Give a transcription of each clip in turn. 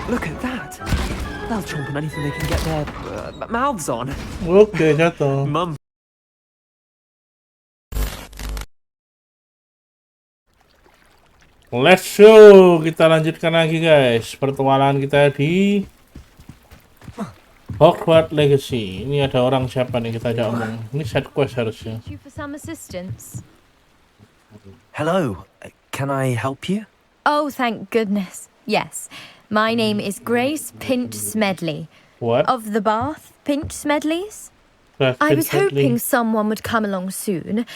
Look at that. They'll chomp on anything they can get their mouths on. Oke, jatuh. Mum. Let's go. Kita lanjutkan lagi guys pertualangan kita di Hogwarts Legacy. Ini ada orang siapa nih, kita ajak omong. Ini side quest harusnya. You for some assistance? Hello. Can I help you? Oh, thank goodness. Yes. My name is Grace Pinch Smedley. What? Of the Bath Pinch Smedleys? I was hoping someone would come along soon.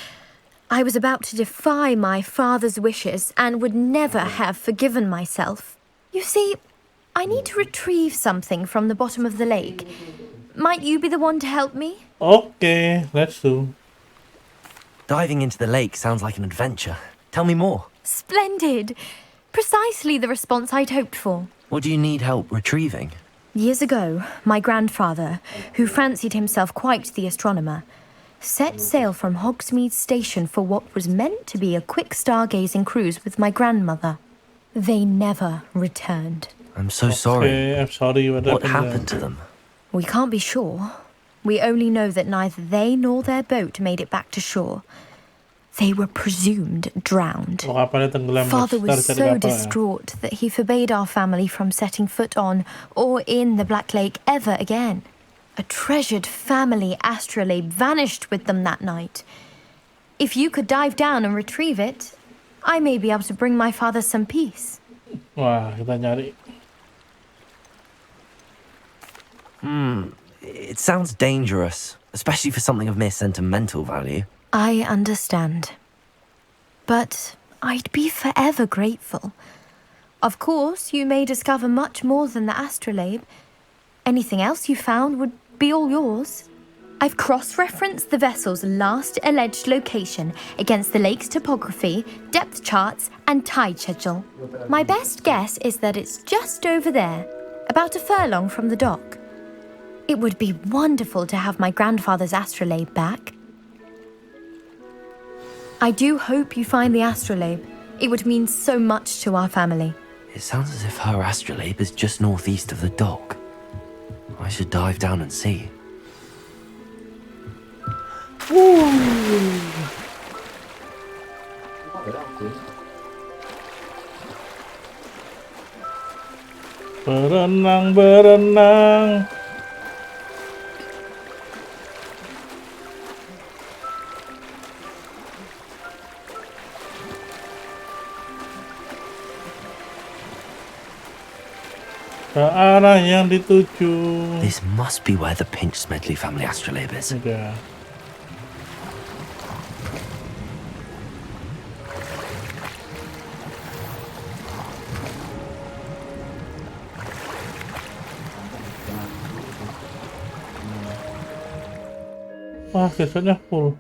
I was about to defy my father's wishes and would never have forgiven myself. You see, I need to retrieve something from the bottom of the lake. Might you be the one to help me? Okay, let's do. Diving into the lake sounds like an adventure. Tell me more. Splendid. Precisely the response I'd hoped for. What do you need help retrieving? Years ago, my grandfather, who fancied himself quite the astronomer, set sail from Hogsmeade Station for what was meant to be a quick stargazing cruise with my grandmother. They never returned. I'm so sorry. Okay, I'm sorry. What happened to them? We can't be sure. We only know that neither they nor their boat made it back to shore. They were presumed drowned. Father was so distraught that he forbade our family from setting foot on or in the Black Lake ever again. A treasured family astrolabe vanished with them that night. If you could dive down and retrieve it, I may be able to bring my father some peace. Wah, kita nyari. It sounds dangerous, especially for something of mere sentimental value. I understand. But I'd be forever grateful. Of course, you may discover much more than the astrolabe. Anything else you found would be all yours. I've cross-referenced the vessel's last alleged location against the lake's topography, depth charts, and tide schedule. My best guess is that it's just over there, about a furlong from the dock. It would be wonderful to have my grandfather's astrolabe back. I do hope you find the astrolabe. It would mean so much to our family. It sounds as if her astrolabe is just northeast of the dock. I should dive down and see. Berenang, berenang. Ke arah yang dituju. This must be where the Pinch Smedley family astrolabe is. Udah. Wah, gesotnya full.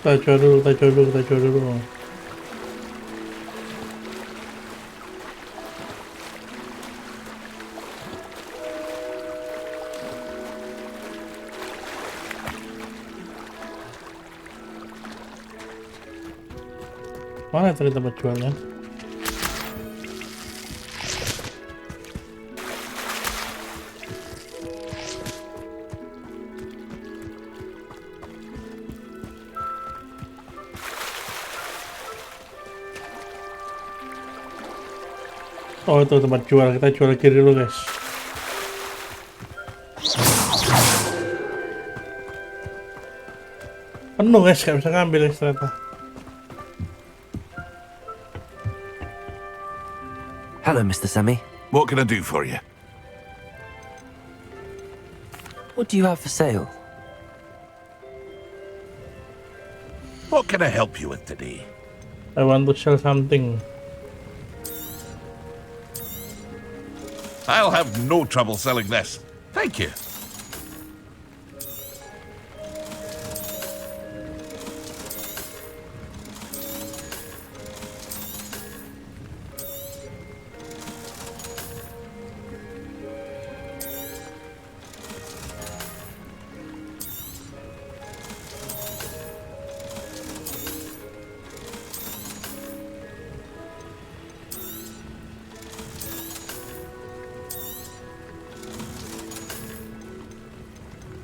Kita jual dulu. Mana tadi tempat jualnya? Oh itu tempat jual, kita jual kiri dulu guys. Penuh guys, gak bisa ngambil guys ternyata. Hello, Mr. Semi. What can I do for you? What do you have for sale? What can I help you with today? I want to sell something. I'll have no trouble selling this. Thank you.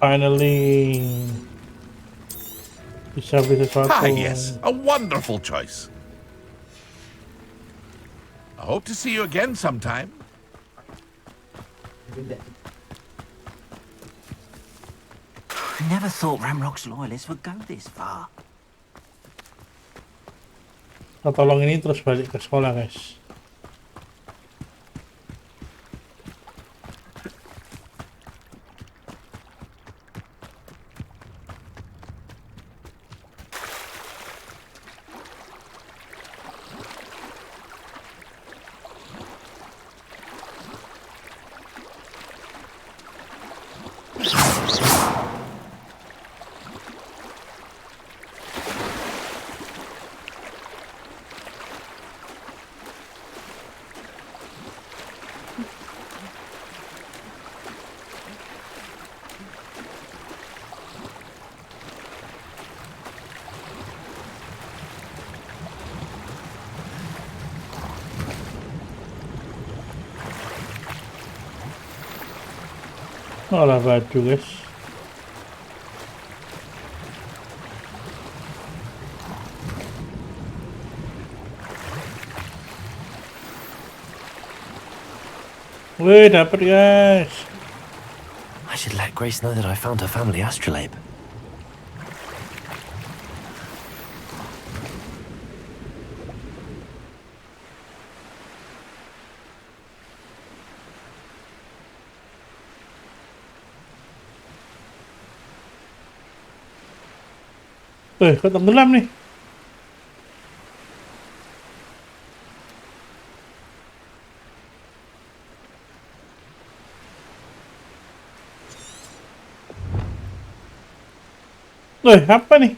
Finally bisa beli sesuatu. Ah, yes. A wonderful choice. I hope to see you again sometime. I never thought Ramrock's loyalists would go this far. Kita tolong ini terus balik ke sekolah guys. Olah baju guys. Wih, dapet guys. I should let Grace know that I found her family astrolabe. Kok tenggelam nih? Apa nih?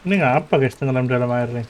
Ini ngapa guys tenggelam dalam air nih?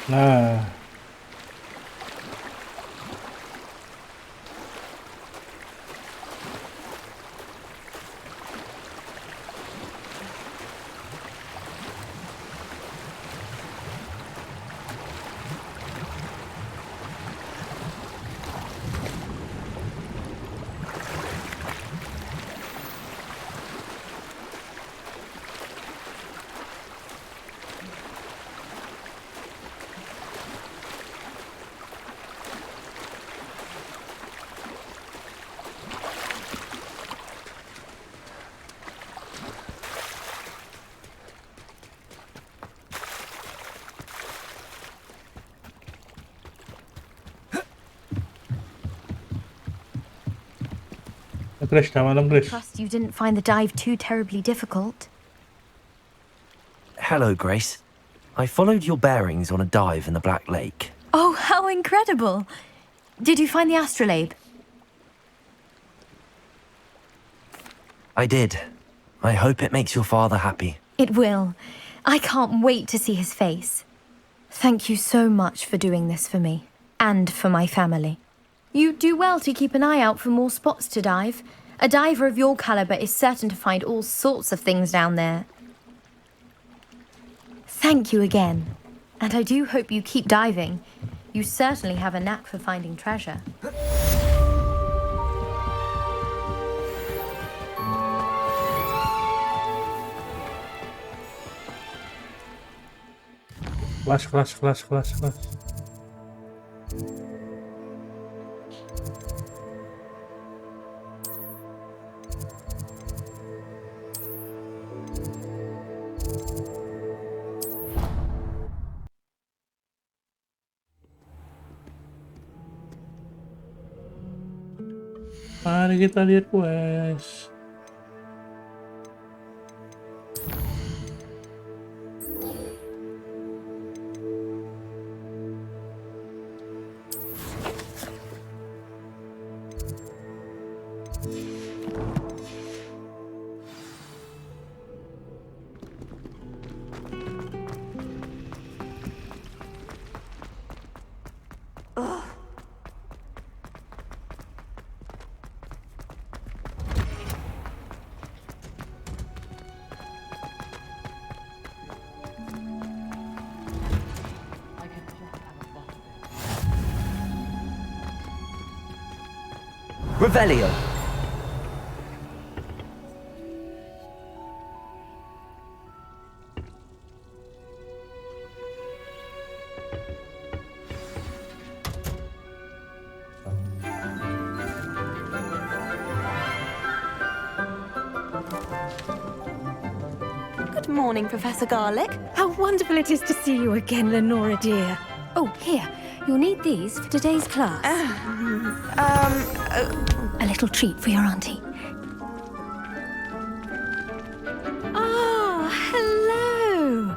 Nah, Grace, udah malam, Grace. Trust you didn't find the dive too terribly difficult. Hello, Grace. I followed your bearings on a dive in the Black Lake. Oh, how incredible! Did you find the astrolabe? I did. I hope it makes your father happy. It will. I can't wait to see his face. Thank you so much for doing this for me, and for my family. You do well to keep an eye out for more spots to dive. A diver of your caliber is certain to find all sorts of things down there. Thank you again. And I do hope you keep diving. You certainly have a knack for finding treasure. Kelas. Mari kita lihat quest. Revelio. Good morning, Professor Garlic. How wonderful it is to see you again, Lenora dear. Oh, here, you'll need these for today's class. A little treat for your auntie. Ah, hello.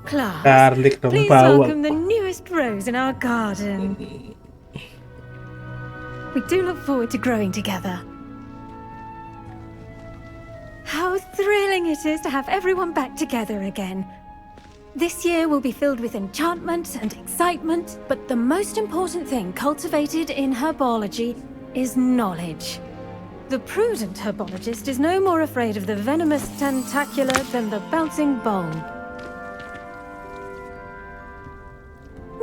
Class, Garlic dong, please bawang. welcome the newest rose in our garden. We do look forward to growing together. How thrilling it is to have everyone back together again. This year will be filled with enchantment and excitement, but the most important thing cultivated in herbology is knowledge. The prudent herbologist is no more afraid of the venomous tentacula than the bouncing bulb.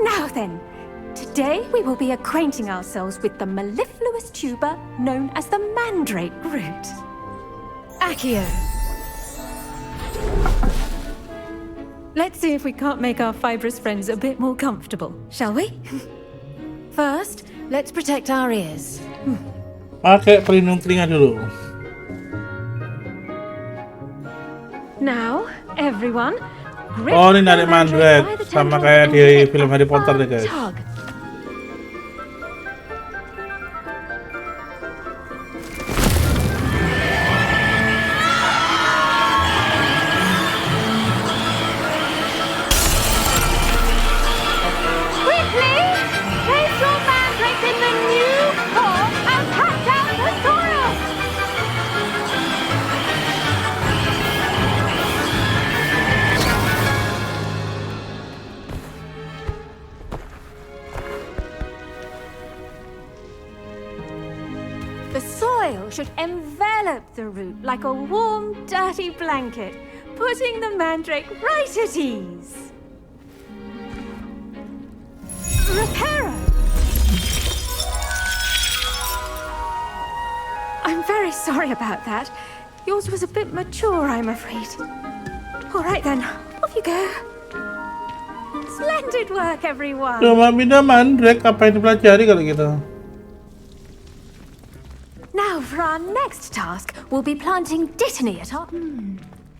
Now then, today we will be acquainting ourselves with the mellifluous tuber known as the mandrake root. Accio. Let's see if we can't make our fibrous friends a bit more comfortable, shall we? First, let's protect our ears. Pakai pelindung telinga dulu. Now, everyone, grip Oh, ini the narik mandrake, by the sama tendrils kayak and di give it film a Harry Potter deh, firm guys. tug. Quickly, place your mandrakes in the new core and cut down the soil. should envelop the root like a warm, dirty blanket, putting the mandrake right at ease. Reparo! I'm very sorry about that. Yours was a bit mature, I'm afraid. All right then, off you go. Splendid work, everyone. Cuma bina mandrake, apa yang dipelajari kalau gitu? Now for our next task, we'll be planting dittany at our...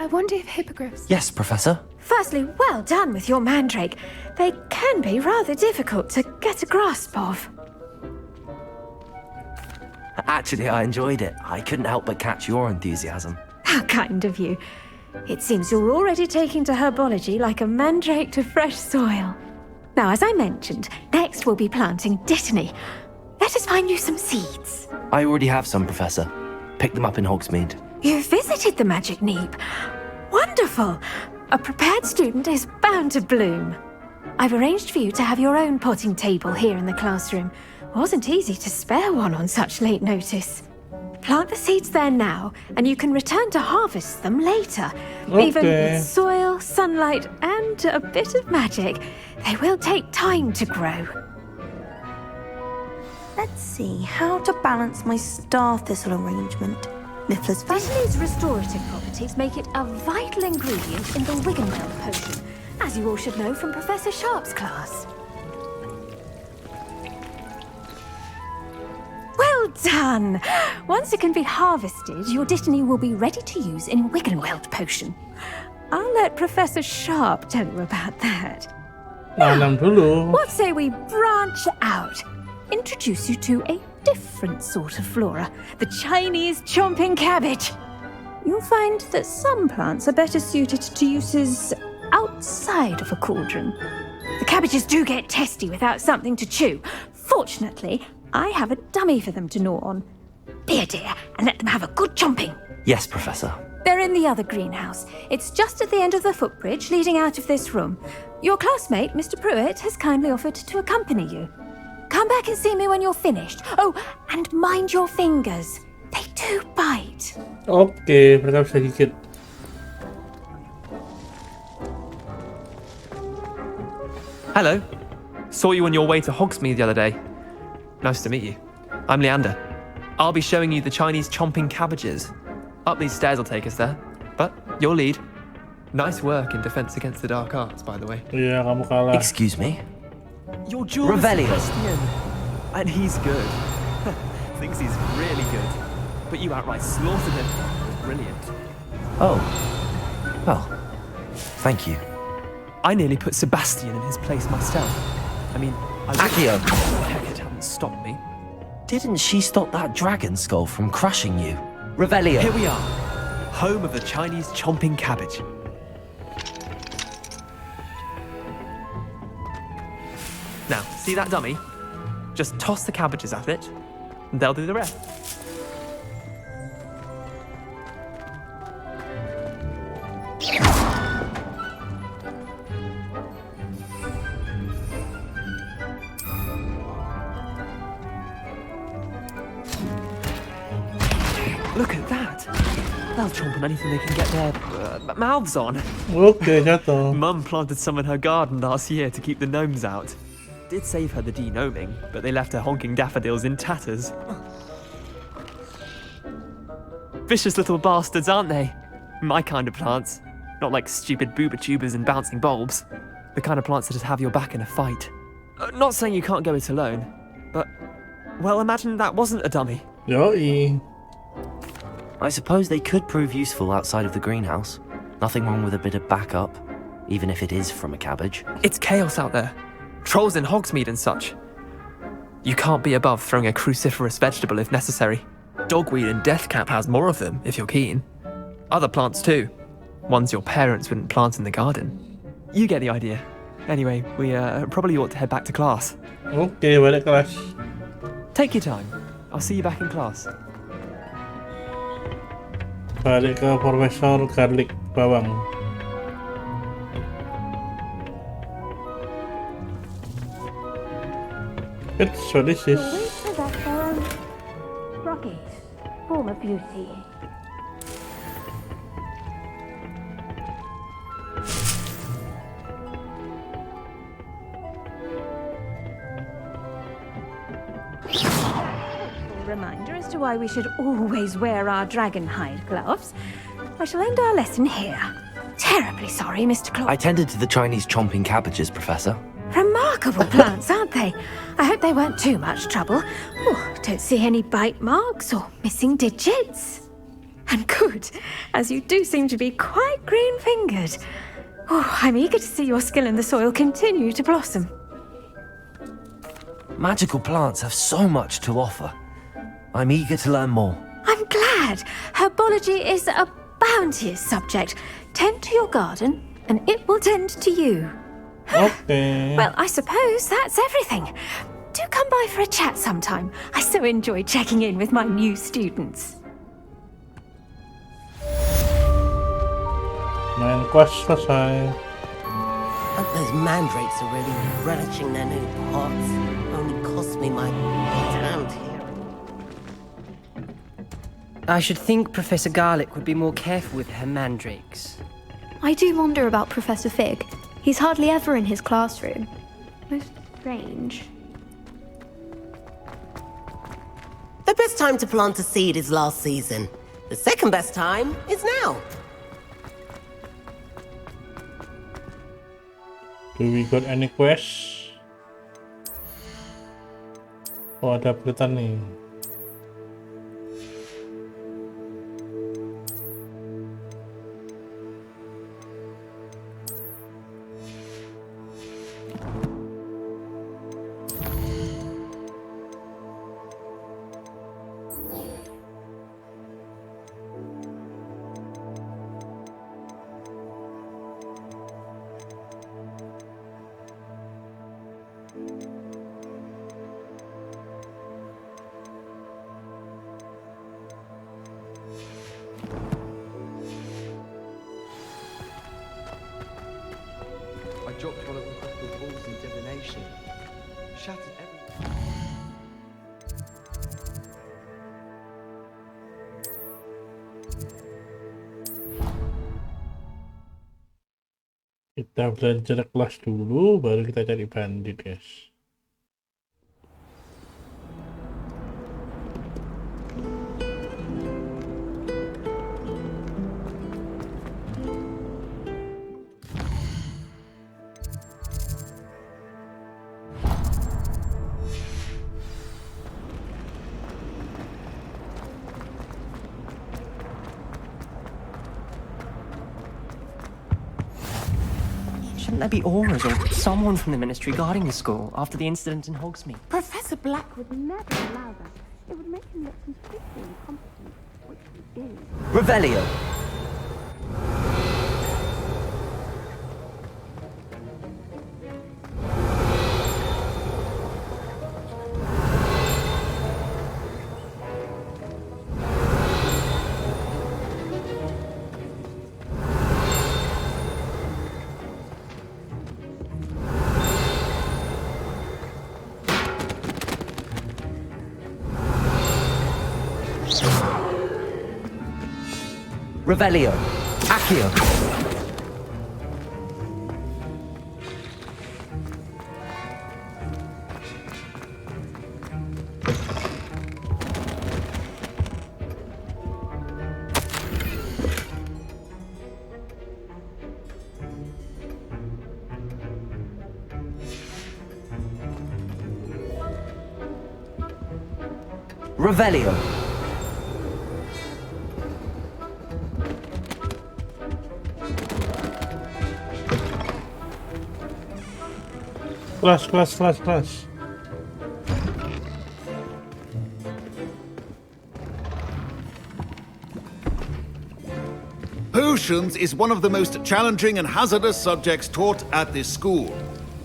I wonder if hippogriffs... Yes, Professor. Firstly, well done with your mandrake. They can be rather difficult to get a grasp of. Actually, I enjoyed it. I couldn't help but catch your enthusiasm. How kind of you. It seems you're already taking to herbology like a mandrake to fresh soil. Now, as I mentioned, next we'll be planting dittany. Let us find you some seeds. I already have some, Professor. Picked them up in Hogsmeade. You visited the Magic Neep. Wonderful. A prepared student is bound to bloom. I've arranged for you to have your own potting table here in the classroom. Wasn't easy to spare one on such late notice. Plant the seeds there now, and you can return to harvest them later. Even with soil, sunlight, and a bit of magic, they will take time to grow. Let's see how to balance my star thistle arrangement. Niffler's Dittany's restorative properties make it a vital ingredient in the Wiggenweld potion, as you all should know from Professor Sharp's class. Well done! Once it can be harvested, your dittany will be ready to use in Wiggenweld potion. I'll let Professor Sharp tell you about that. Nanam dulu. What say we branch out? Introduce you to a different sort of flora, the Chinese chomping cabbage. You'll find that some plants are better suited to uses outside of a cauldron. The cabbages do get testy without something to chew. Fortunately, I have a dummy for them to gnaw on. Be a dear and let them have a good chomping. Yes, Professor. They're in the other greenhouse. It's just at the end of the footbridge leading out of this room. Your classmate, Mr. Pruitt, has kindly offered to accompany you. Come back and see me when you're finished. Oh, and mind your fingers. They do bite. Oke, mereka bisa gigit. Hello. Saw you on your way to Hogsmeade the other day. Nice to meet you. I'm Leander. I'll be showing you the Chinese chomping cabbages. Up these stairs will take us there. But you'll lead. Nice work in Defense Against the Dark Arts, by the way. Iya, kamu kalah. Excuse me? Your jewel Revelio. Sebastian. And he's good. Thinks he's really good. But you outright slaughtered him. It was brilliant. Oh. Well, thank you. I nearly put Sebastian in his place myself. I mean, Accio. Heck, it hadn't stopped me. Didn't she stop that dragon skull from crushing you? Revelio. Here we are. Home of the Chinese chomping cabbage. Now, see that dummy? Just toss the cabbages at it, and they'll do the rest. Look at that! They'll chomp on anything they can get their mouths on. Oke, jatuh. Mum planted some in her garden last year to keep the gnomes out. Did save her the de-gnoming, but they left her honking daffodils in tatters. Vicious little bastards, aren't they? My kind of plants. Not like stupid booba tubers and bouncing bulbs. The kind of plants that just have your back in a fight. Not saying you can't go it alone, but... well, imagine that wasn't a dummy. Yoi. I suppose they could prove useful outside of the greenhouse. Nothing wrong with a bit of backup, even if it is from a cabbage. It's chaos out there. Trolls in Hogsmeade and such. You can't be above throwing a cruciferous vegetable if necessary. Dogweed and deathcap has more of them, if you're keen. Other plants too. Ones your parents wouldn't plant in the garden. You get the idea. Anyway, we probably ought to head back to class. Oke, balik kelas. Take your time. I'll see you back in class. Balik ke Profesor Garlic Bawang. It's what this is. Rocky, form of beauty. Reminder as to why we should always wear our dragon hide gloves. I shall end our lesson here. Terribly sorry, Mr. Claw. I tended to the Chinese chomping cabbages, Professor. Remarkable plants, aren't they? I hope they weren't too much trouble. Oh, don't see any bite marks or missing digits. And good, as you do seem to be quite green-fingered. Oh, I'm eager to see your skill in the soil continue to blossom. Magical plants have so much to offer. I'm eager to learn more. I'm glad. Herbology is a bounteous subject. Tend to your garden, and it will tend to you. Oke. Well, I suppose that's everything. Do come by for a chat sometime. I so enjoy checking in with my new students. Main quest selesai. Hope those mandrakes are really relishing their new pots. Only cost me my hand here. I should think Professor Garlick would be more careful with her mandrakes. I do wonder about Professor Fig. He's hardly ever in his classroom. Most strange. The best time to plant a seed is last season. The second best time is now. Do we got any quest? Oh, ada berita nih. I dropped one of the balls in divination. Shattered everything. Kita belajar kelas dulu, baru kita cari bandit, guys. Shouldn't there be auras or someone from the ministry guarding the school after the incident in Hogsmeade? Professor Black would never allow that. It would make him look completely incompetent, which he is. Revelio. Revelio. Accio. Revelio. Kelas. Potions is one of the most challenging and hazardous subjects taught at this school.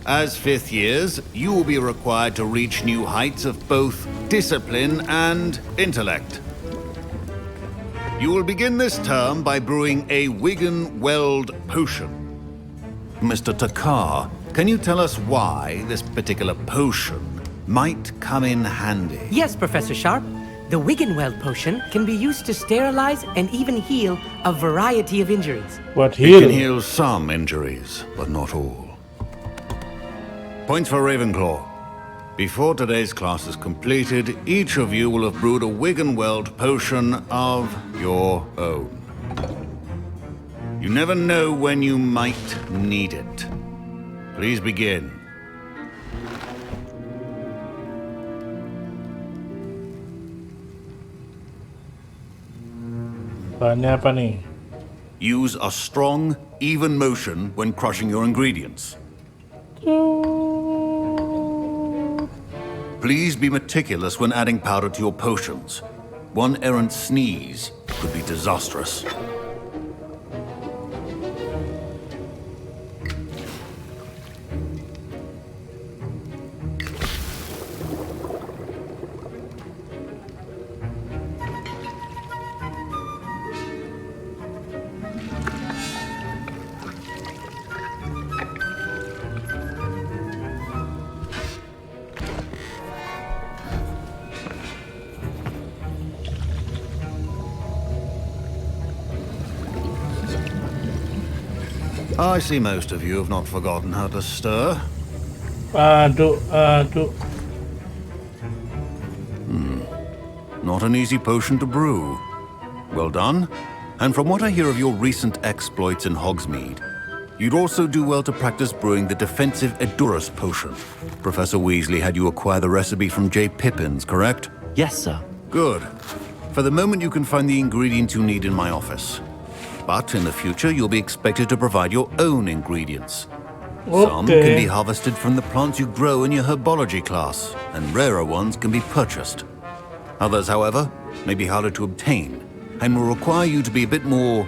As fifth years, you will be required to reach new heights of both discipline and intellect. You will begin this term by brewing a Wigan Weld potion. Mr. Takar, can you tell us why this particular potion might come in handy? Yes, Professor Sharp. The Wiggenweld potion can be used to sterilize and even heal a variety of injuries. Buat It heal. can heal some injuries, but not all. Points for Ravenclaw. Before today's class is completed, each of you will have brewed a Wiggenweld potion of your own. You never know when you might need it. Please begin. Bahannya apa nih? Use a strong, even motion when crushing your ingredients. Please be meticulous when adding powder to your potions. One errant sneeze could be disastrous. I see most of you have not forgotten how to stir. Aduh. Not an easy potion to brew. Well done. And from what I hear of your recent exploits in Hogsmeade, you'd also do well to practice brewing the defensive Edurus potion. Professor Weasley had you acquire the recipe from J. Pippins, correct? Yes, sir. Good. For the moment, you can find the ingredients you need in my office. But in the future, you'll be expected to provide your own ingredients. Some can be harvested from the plants you grow in your herbology class, and rarer ones can be purchased. Others, however, may be harder to obtain, and will require you to be a bit more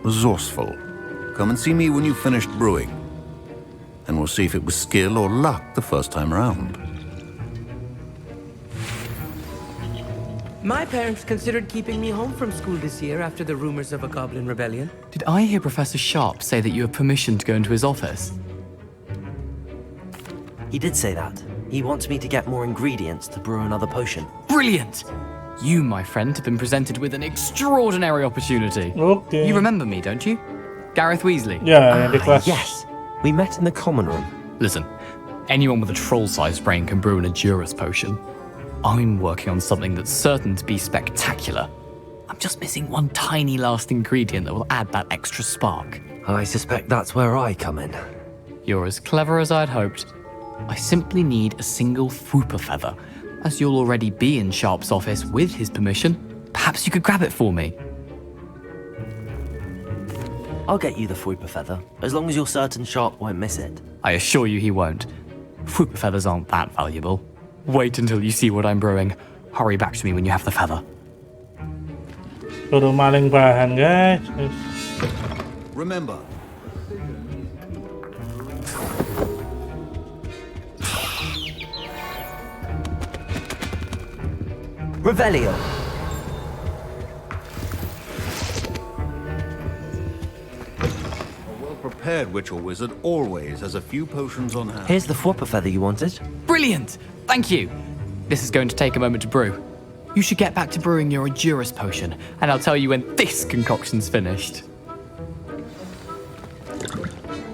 resourceful. Come and see me when you've finished brewing, and we'll see if it was skill or luck the first time around. My parents considered keeping me home from school this year after the rumors of a goblin rebellion. Did I hear Professor Sharp say that you have permission to go into his office? He did say that. He wants me to get more ingredients to brew another potion. Brilliant! You, my friend, have been presented with an extraordinary opportunity. Okay. You remember me, don't you? Gareth Weasley. Yeah, the class. Yes. We met in the common room. Listen, anyone with a troll-sized brain can brew an Edurus potion. I'm working on something that's certain to be spectacular. I'm just missing one tiny last ingredient that will add that extra spark. I suspect that's where I come in. You're as clever as I'd hoped. I simply need a single Fwooper feather. As you'll already be in Sharp's office with his permission, perhaps you could grab it for me. I'll get you the Fwooper feather, as long as you're certain Sharp won't miss it. I assure you he won't. Fwooper feathers aren't that valuable. Wait until you see what I'm brewing. Hurry back to me when you have the feather. Suruh maling bahan, guys. Remember, Revelio. a well-prepared witch or wizard always has a few potions on hand. Here's the Fwooper feather you wanted. Brilliant! Thank you! This is going to take a moment to brew. You should get back to brewing your Edurus potion, and I'll tell you when this concoction's finished.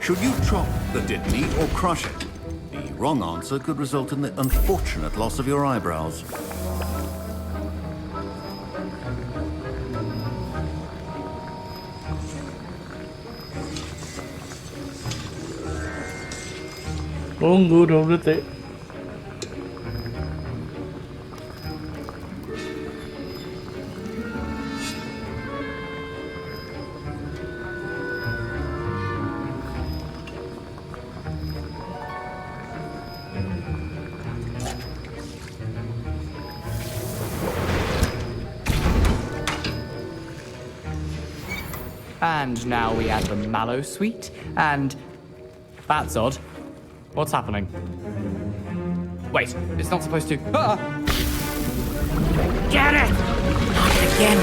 Should you chop the Ditany or crush it? The wrong answer could result in the unfortunate loss of your eyebrows. Tunggu 20 detik. And now we add the mallow sweet, and... That's odd. What's happening? Wait, it's not supposed to... Ah! Get it! Not again.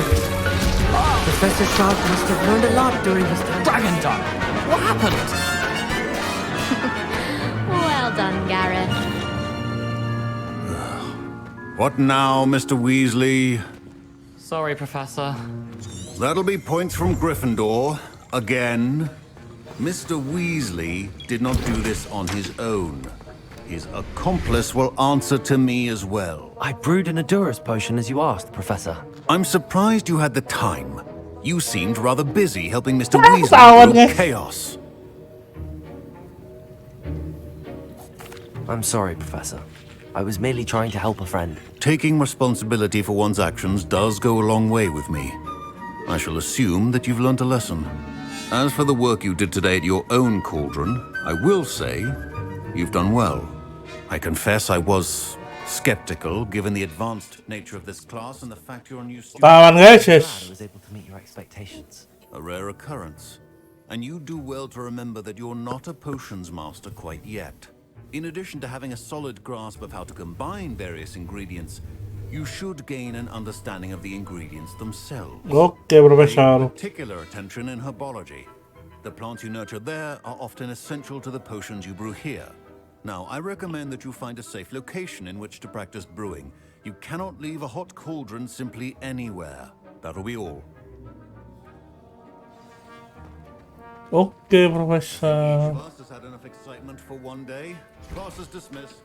Professor Sharp must have learned a lot during his time. Dragon time! What happened? Well done, Gareth. What now, Mr. Weasley? Sorry, Professor. That'll be points from Gryffindor. Again. Mr. Weasley did not do this on his own. His accomplice will answer to me as well. I brewed an Edurus potion as you asked, Professor. I'm surprised you had the time. You seemed rather busy helping Mr. Weasley through chaos. I'm sorry, Professor. I was merely trying to help a friend. Taking responsibility for one's actions does go a long way with me. I shall assume that you've learnt a lesson. As for the work you did today at your own cauldron, I will say you've done well. I confess I was skeptical, given the advanced nature of this class and the fact you're a new student. Tawan guys, I yes. was able to meet your expectations. A rare occurrence. And you do well to remember that you're not a potions master quite yet. In addition to having a solid grasp of how to combine various ingredients, you should gain an understanding of the ingredients themselves. Okay, Professor. Particular attention in herbology. The plants you nurture there are often essential to the potions you brew here. Now, I recommend that you find a safe location in which to practice brewing. You cannot leave a hot cauldron simply anywhere. That'll be all. Okay, Professor. Class has had enough excitement for one day. Class is dismissed.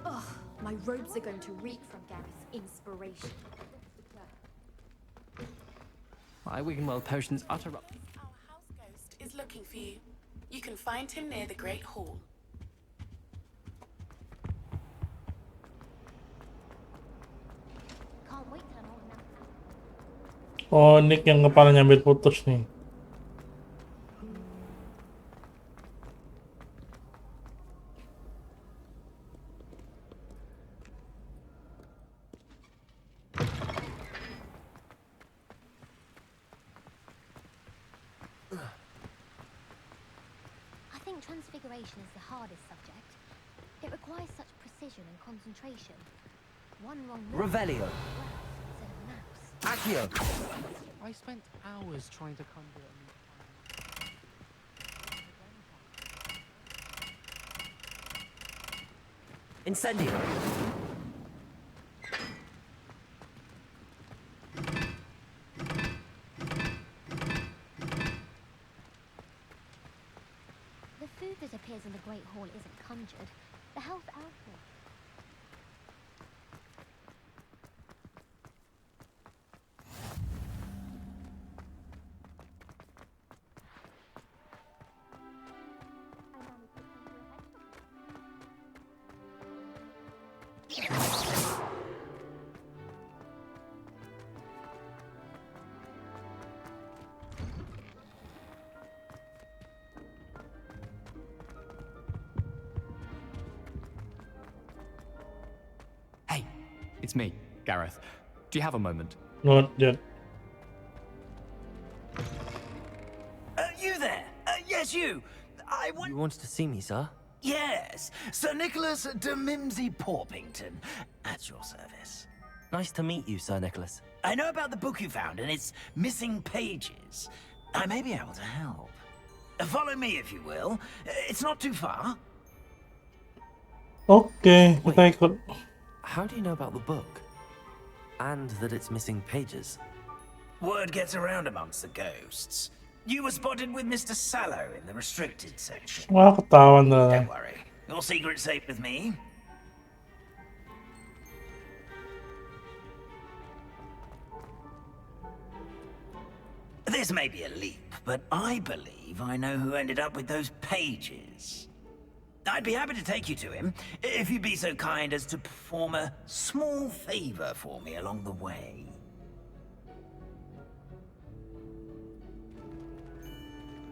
Ugh, my robes are going to reek from Gareth's inspiration. My Wiggenweld potions utter up. Our house ghost is looking for you. You can find him near the Great Hall. Can't wait till I'm old enough. Oh, Nick yang kepalanya hampir putus nih. I think transfiguration is the hardest subject. It requires such precision and concentration. One wrong move. Revelio. Instead of a mouse. Accio. I spent hours trying to conjure a Incendio. The food that appears in the Great Hall isn't conjured. The health outfit. Hey, it's me, Gareth. Do you have a moment? Not yet. You there? Yes, you. I want. You wanted to see me, sir? Yes, Sir Nicholas de Mimsy Porpington, at your service. Nice to meet you, Sir Nicholas. I know about the book you found and its missing pages. I may be able to help. Follow me, if you will. It's not too far. Okay, kita ikut. How do you know about the book? And that it's missing pages? Word gets around amongst the ghosts. You were spotted with Mr. Sallow in the restricted section. Wah, ketahuan dah. Don't worry. Your secret's safe with me. This may be a leap, but I believe I know who ended up with those pages. I'd be happy to take you to him, if you'd be so kind as to perform a small favor for me along the way.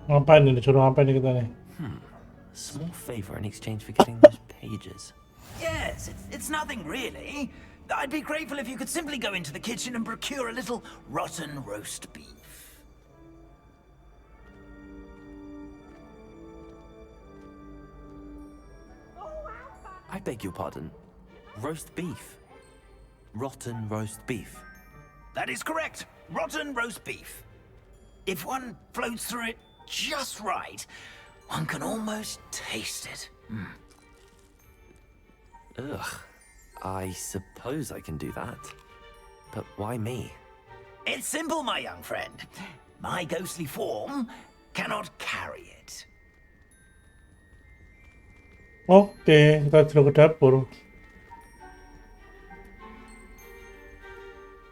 Ngapain nih? Disuruh ngapain nih kita nih? A small favor in exchange for getting those pages. Yes, it's nothing really. I'd be grateful if you could simply go into the kitchen and procure a little rotten roast beef. I beg your pardon. Roast beef? rotten roast beef. That is correct. Rotten roast beef. If one floats through it just right, one can almost taste it. Ugh. I suppose I can do that. But why me? It's simple, my young friend. My ghostly form cannot carry it. Oke, kita sudah ke dapur.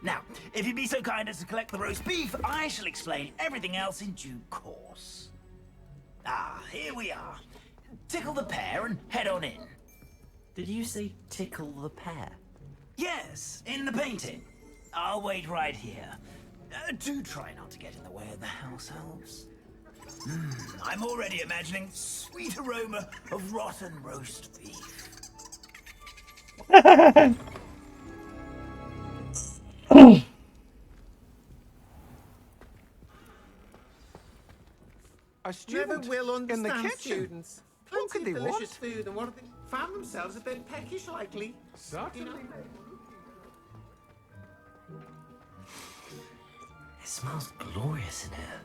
Now, if you'd be so kind as to collect the roast beef, I shall explain everything else in due course. Ah, here we are. Tickle the pear and head on in. Did you say tickle the pear? Yes, in the painting. I'll wait right here. Do try not to get in the way of the house elves. I'm already imagining sweet aroma of rotten roast beef. A student Never will in the understand kitchen. students. What could Plenty they of delicious want? food, and what do they find themselves a bit peckish likely? Certainly. It smells glorious in here.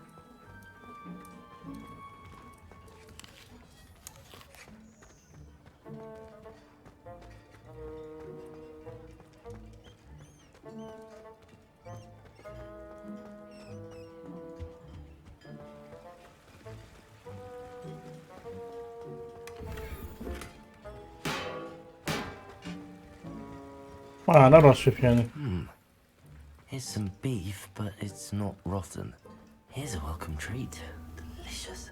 Mana roast beef yani? Here's some beef, but it's not rotten. Here's a welcome treat. Delicious.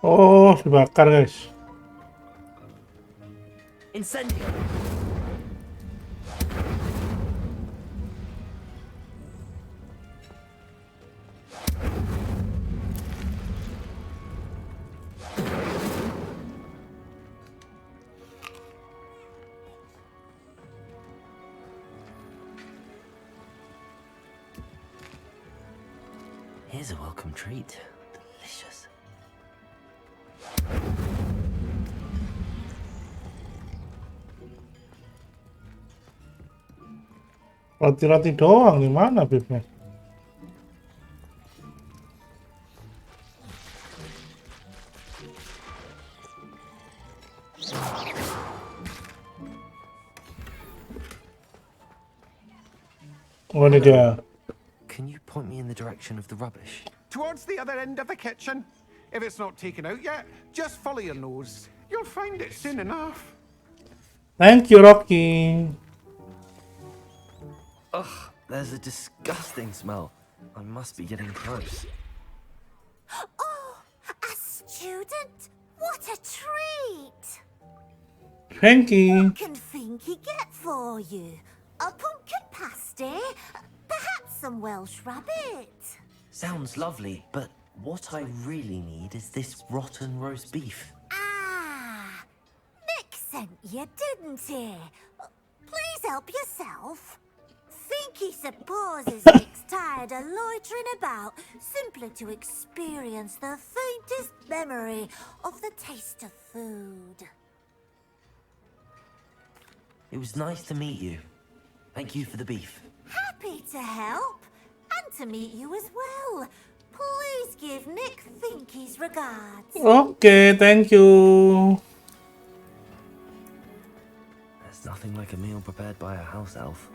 Oh, dibakar guys. Incendio. Here's a welcome treat. Delicious. Roti-roti doang, di mana beefnya? Oh, ini dia. Can you point me in the direction of the rubbish? Towards the other end of the kitchen. If it's not taken out yet, just follow your nose. You'll find it soon enough. Thank you, Rocky. Ugh, there's a disgusting smell. I must be getting close. Oh, a student? What a treat! Thanky. What can Finky get for you? A pumpkin pasty? Perhaps some Welsh rabbit? Sounds lovely, but what I really need is this rotten roast beef. Ah, Nick sent you, didn't he? Please help yourself. Finky supposes Nick's tired of loitering about simply to experience the faintest memory of the taste of food. It was nice to meet you. Thank you for the beef. Happy to help, and to meet you as well. Please give Nick Finky's regards. Okay, thank you. There's nothing like a meal prepared by a house elf.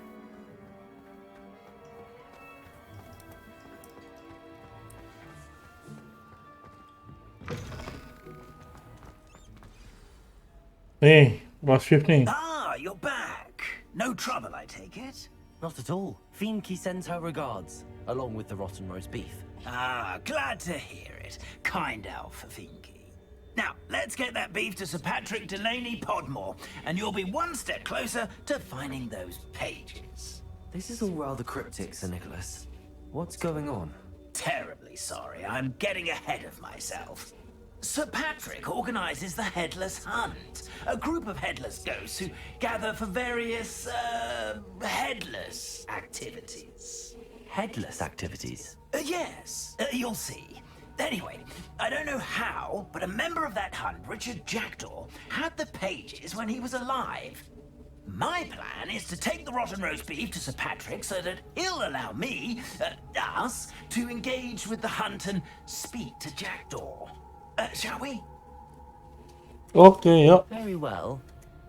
Nih, roast beef nih. Ah, you're back. No trouble, I take it? Not at all. Finky sends her regards, along with the rotten roast beef. Ah, glad to hear it. Kind elf, Finky. Now, let's get that beef to Sir Patrick Delaney Podmore, and you'll be one step closer to finding those pages. This is all rather cryptic, Sir Nicholas. What's going on? Terribly sorry, I'm getting ahead of myself. Sir Patrick organizes the Headless Hunt, a group of headless ghosts who gather for various, headless activities. Headless activities? Yes, you'll see. Anyway, I don't know how, but a member of that hunt, Richard Jackdaw, had the pages when he was alive. My plan is to take the rotten roast beef to Sir Patrick so that he'll allow me, us, to engage with the hunt and speak to Jackdaw. Shall we? Okay, yuk. Very well.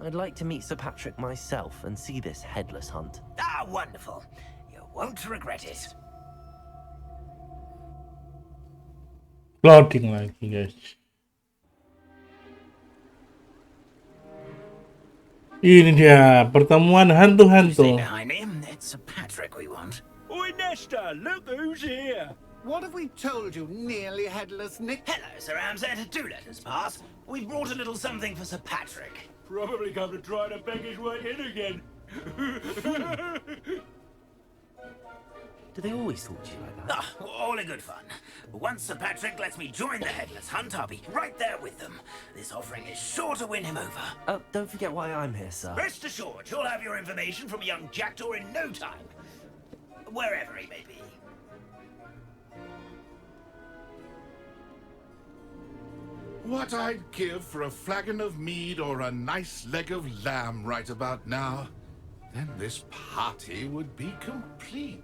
I'd like to meet Sir Patrick myself and see this headless hunt. Ah, wonderful. You won't regret it. Loading lagi guys. Ini dia pertemuan hantu-hantu. Behind him, it's Sir Patrick we want. Oi, Nesta, look who's here. What have we told you, nearly headless Nick? Hello, Sir Ramsay. Do let us pass. We've brought a little something for Sir Patrick. Probably come to try to beg his way in again. Do they always talk to you like that? Ah, all in good fun. Once Sir Patrick lets me join the Headless Hunt, I'll be right there with them. This offering is sure to win him over. Don't forget why I'm here, sir. Rest assured, you'll have your information from young Jackdaw in no time. Wherever he may be. What I'd give for a flagon of mead or a nice leg of lamb right about now. Then this party would be complete.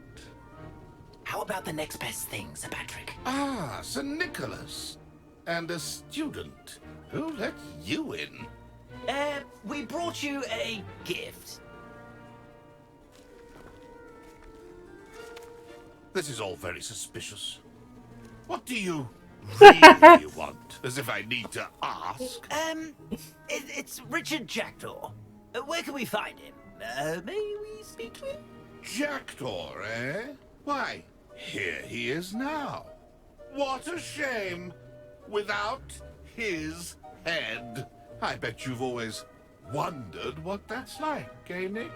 How about the next best thing, Sir Patrick? Ah, Sir Nicholas. And a student. Who let you in? We brought you a gift. This is all very suspicious. What do you really want? As if I need to ask. It's Richard Jackdaw. Where can we find him? May we speak to him? Jackdaw, eh? Why, here he is now. What a shame. Without his head. I bet you've always wondered what that's like, eh, Nick?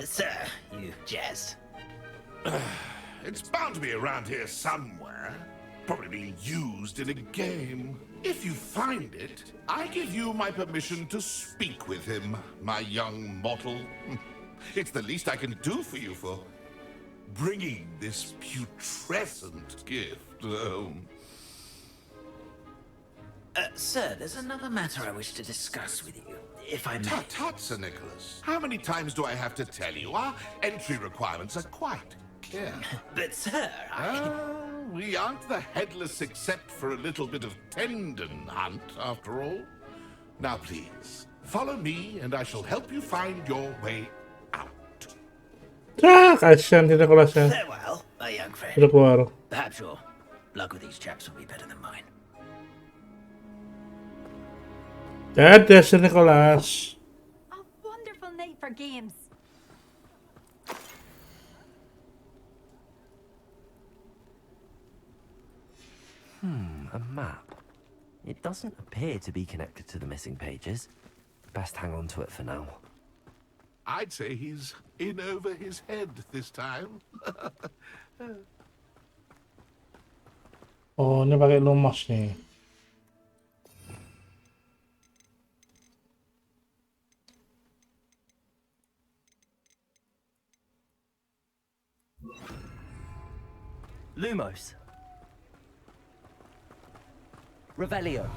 Sir, you jest. It's bound to be around here somewhere. Probably being used in a game. If you find it, I give you my permission to speak with him, my young mortal. It's the least I can do for you for bringing this putrescent gift home. Sir, there's another matter I wish to discuss with you, if I may. Tut, tut, Sir Nicholas. How many times do I have to tell you? Our entry requirements are quite clear. But, sir, we aren't the headless except for a little bit of tendon hunt, after all. Now, please, follow me and I shall help you find your way out. Kasihan si Nicholas ya. Farewell, my young friend. Udah keluar. Perhaps your luck with these chaps will be better than mine. Dadah si Nicholas. A wonderful night for games. A map. It doesn't appear to be connected to the missing pages. Best hang on to it for now. I'd say he's in over his head this time. Oh, ini pakai lumos nih. Lumos. Revelio.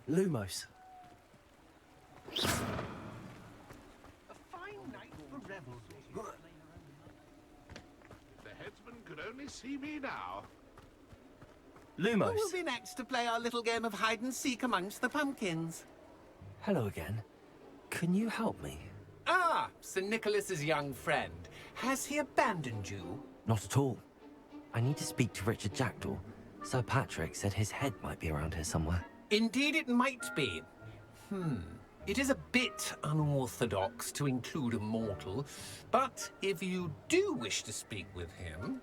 Lumos. A fine night for revelry. The headsman could only see me now. Lumos. Who will be next to play our little game of hide and seek amongst the pumpkins? Hello again. Can you help me? Ah, Sir Nicholas's young friend. Has he abandoned you? Not at all. I need to speak to Richard Jackdaw. Sir Patrick said his head might be around here somewhere. Indeed it might be. It is a bit unorthodox to include a mortal, but if you do wish to speak with him,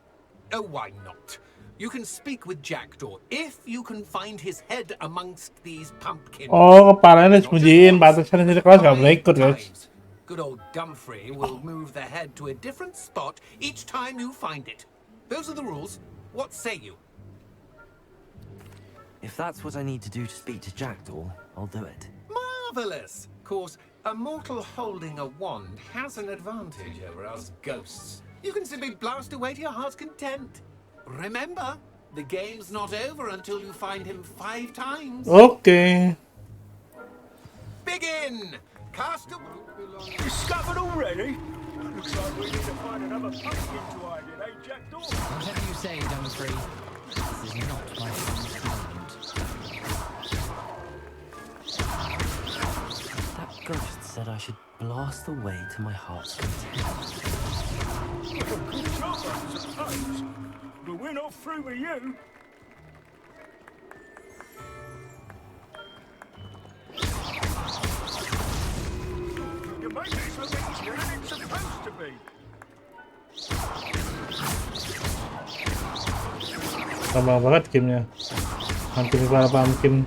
oh, why not? You can speak with Jackdaw if you can find his head amongst these pumpkins. Oh, kepalanya disembunyiin, batasan si Nicholas gak boleh ikut, guys. Good old Dumfrey will move the head to a different spot each time you find it. Those are the rules. What say you? If that's what I need to do to speak to Jackdaw, I'll do it. Marvelous! Of course, a mortal holding a wand has an advantage over us ghosts. You can simply blast away to your heart's content. Remember, the game's not over until you find him 5 times. Okay. Begin! Cast a... Discovered already? Looks like we need to find another pumpkin to hide in, eh, Jackdaw? Whatever you say, Dumfries. This is not my son's moment. That ghost said I should blast away to my heart's content. Good job, I suppose. But we're not through with you. You make this look easier than it's supposed to be. Gampang banget gamenya. Hampir para pumpkin.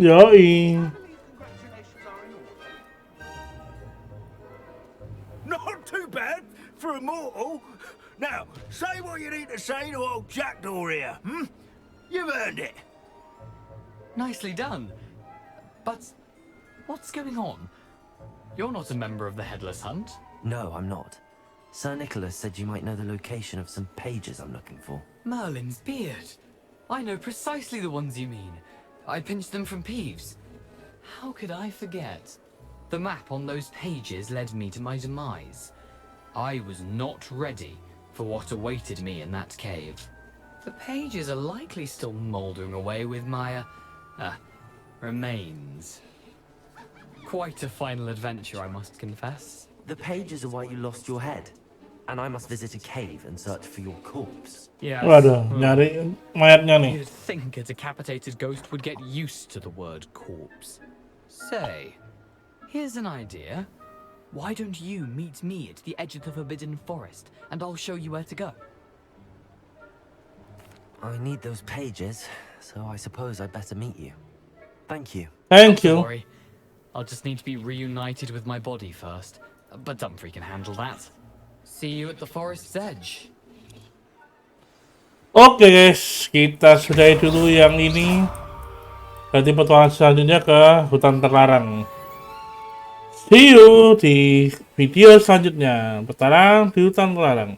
Yoi. Not too bad for a mortal. Now, say what you need to say to old Jackdaw here, hmm? You've earned it. Nicely done. But what's going on? You're not a member of the Headless Hunt. No, I'm not. Sir Nicholas said you might know the location of some pages I'm looking for. Merlin's beard. I know precisely the ones you mean. I pinched them from Peeves. How could I forget? The map on those pages led me to my demise. I was not ready for what awaited me in that cave. The pages are likely still mouldering away with my, remains. Quite a final adventure, I must confess. The pages are why you lost your head. And I must visit a cave and search for your corpse. Yes. Waduh, nyari mayatnya nih. You'd think a decapitated ghost would get used to the word corpse. Say, here's an idea. Why don't you meet me at the edge of the Forbidden Forest, and I'll show you where to go? I need those pages, so I suppose I'd better meet you. Thank you. Thank you. Don't worry. I'll just need to be reunited with my body first. But Dumfries can handle that. See you at the forest's edge. Oke guys, kita sudahi dulu yang ini. Berarti petualangan selanjutnya ke hutan terlarang. See you di video selanjutnya. Petualang di hutan terlarang.